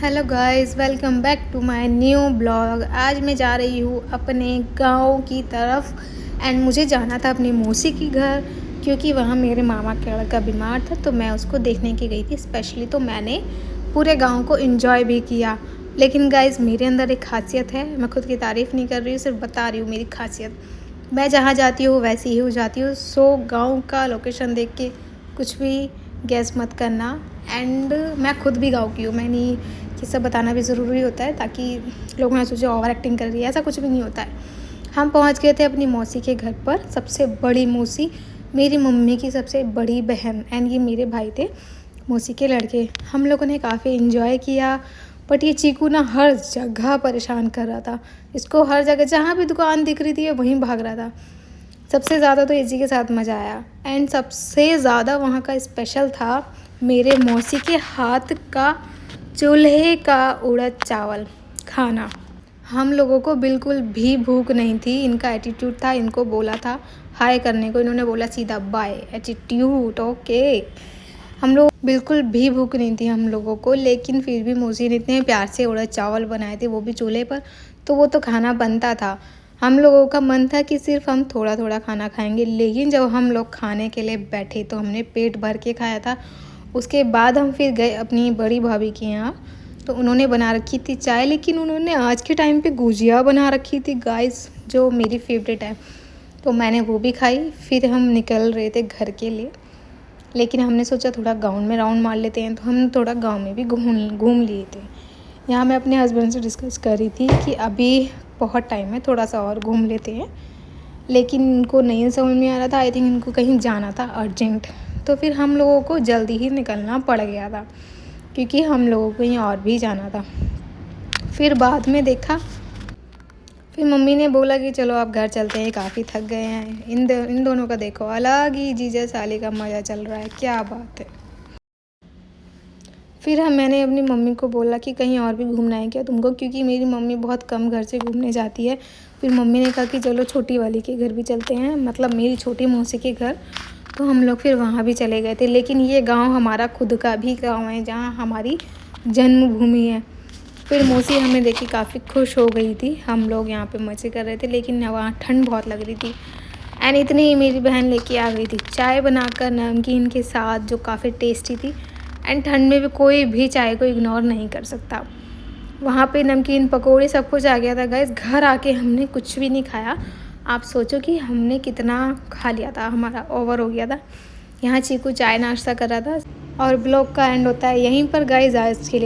Hello guys, welcome back to my new blog. आज मैं जा रही हूँ अपने गांव की तरफ एंड मुझे जाना था अपनी मौसी के घर क्योंकि वहाँ मेरे मामा का लड़का बीमार था, तो मैं उसको देखने की गई थी स्पेशली। तो मैंने पूरे गांव को एंजॉय भी किया। लेकिन गाइस, मेरे अंदर एक खासियत है, मैं खुद की तारीफ़ नहीं कर रही हूँ, सिर्फ बता रही हूँ मेरी खासियत। मैं जहाँ जाती हूँ वैसे ही हो जाती हूँ। सो गाँव का लोकेशन देख के कुछ भी गैस मत करना। एंड मैं खुद भी गाँव की हूँ, मैं नहीं, ये सब बताना भी ज़रूरी होता है ताकि लोग ना सोचे ओवर एक्टिंग कर रही है, ऐसा कुछ भी नहीं होता है। हम पहुंच गए थे अपनी मौसी के घर पर। सबसे बड़ी मौसी, मेरी मम्मी की सबसे बड़ी बहन, एंड ये मेरे भाई थे, मौसी के लड़के। हम लोगों ने काफ़ी इन्जॉय किया। बट ये चीकू ना हर जगह परेशान कर रहा था। इसको हर जगह जहाँ भी दुकान दिख रही थी वहीं भाग रहा था। सबसे ज़्यादा तो इसी के साथ मज़ा आया। एंड सबसे ज़्यादा वहाँ का स्पेशल था मेरे मौसी के हाथ का चूल्हे का उड़द चावल खाना। हम लोगों को बिल्कुल भी भूख नहीं थी। इनका एटीट्यूड था, इनको बोला था हाय करने को, इन्होंने बोला सीधा बाय। Attitude okay. हम लोग बिल्कुल भी भूख नहीं थी हम लोगों को, लेकिन फिर भी मौसी ने इतने प्यार से उड़द चावल बनाए थे, वो भी चूल्हे पर, तो वो तो खाना बनता था। हम लोगों का मन था कि सिर्फ हम थोड़ा थोड़ा खाना खाएंगे, लेकिन जब हम लोग खाने के लिए बैठे तो हमने पेट भर के खाया था। उसके बाद हम फिर गए अपनी बड़ी भाभी के यहाँ, तो उन्होंने बना रखी थी चाय, लेकिन उन्होंने आज के टाइम पे गुजिया बना रखी थी गाइस, जो मेरी फेवरेट है। तो मैंने वो भी खाई। फिर हम निकल रहे थे घर के लिए, लेकिन हमने सोचा थोड़ा गाँव में राउंड मार लेते हैं, तो हम थोड़ा गाँव में भी घूम लिए थे। यहाँ मैं अपने हस्बैंड से डिस्कस कर रही थी कि अभी बहुत टाइम है, थोड़ा सा और घूम लेते हैं, लेकिन इनको नहीं समझ में आ रहा था। आई थिंक इनको कहीं जाना था अर्जेंट, तो फिर हम लोगों को जल्दी ही निकलना पड़ गया था क्योंकि हम लोगों को कहीं और भी जाना था। फिर बाद में देखा, फिर मम्मी ने बोला कि चलो आप घर चलते हैं, काफ़ी थक गए हैं। इन दोनों का देखो अलग ही जीजा साली का मज़ा चल रहा है, क्या बात है। फिर मैंने अपनी मम्मी को बोला कि कहीं और भी घूमना है क्या तुमको, क्योंकि मेरी मम्मी बहुत कम घर से घूमने जाती है। फिर मम्मी ने कहा कि चलो छोटी वाली के घर भी चलते हैं, मतलब मेरी छोटी मौसी के घर। तो हम लोग फिर वहाँ भी चले गए थे। लेकिन ये गांव हमारा खुद का भी गांव है, जहाँ हमारी जन्मभूमि है। फिर मौसी हमें देखी काफ़ी खुश हो गई थी। हम लोग यहाँ पे मज़े कर रहे थे, लेकिन वहाँ ठंड बहुत लग रही थी। एंड इतनी ही मेरी बहन लेके आ गई थी चाय बनाकर नमकीन के साथ, जो काफ़ी टेस्टी थी। एंड ठंड में भी कोई भी चाय को इग्नोर नहीं कर सकता। वहाँ पे नमकीन पकोड़े सब कुछ आ गया था गाइस। घर आके हमने कुछ भी नहीं खाया। आप सोचो कि हमने कितना खा लिया था, हमारा ओवर हो गया था। यहाँ चीकू चाय नाश्ता कर रहा था। और ब्लॉग का एंड होता है यहीं पर गाइस। आज के लिए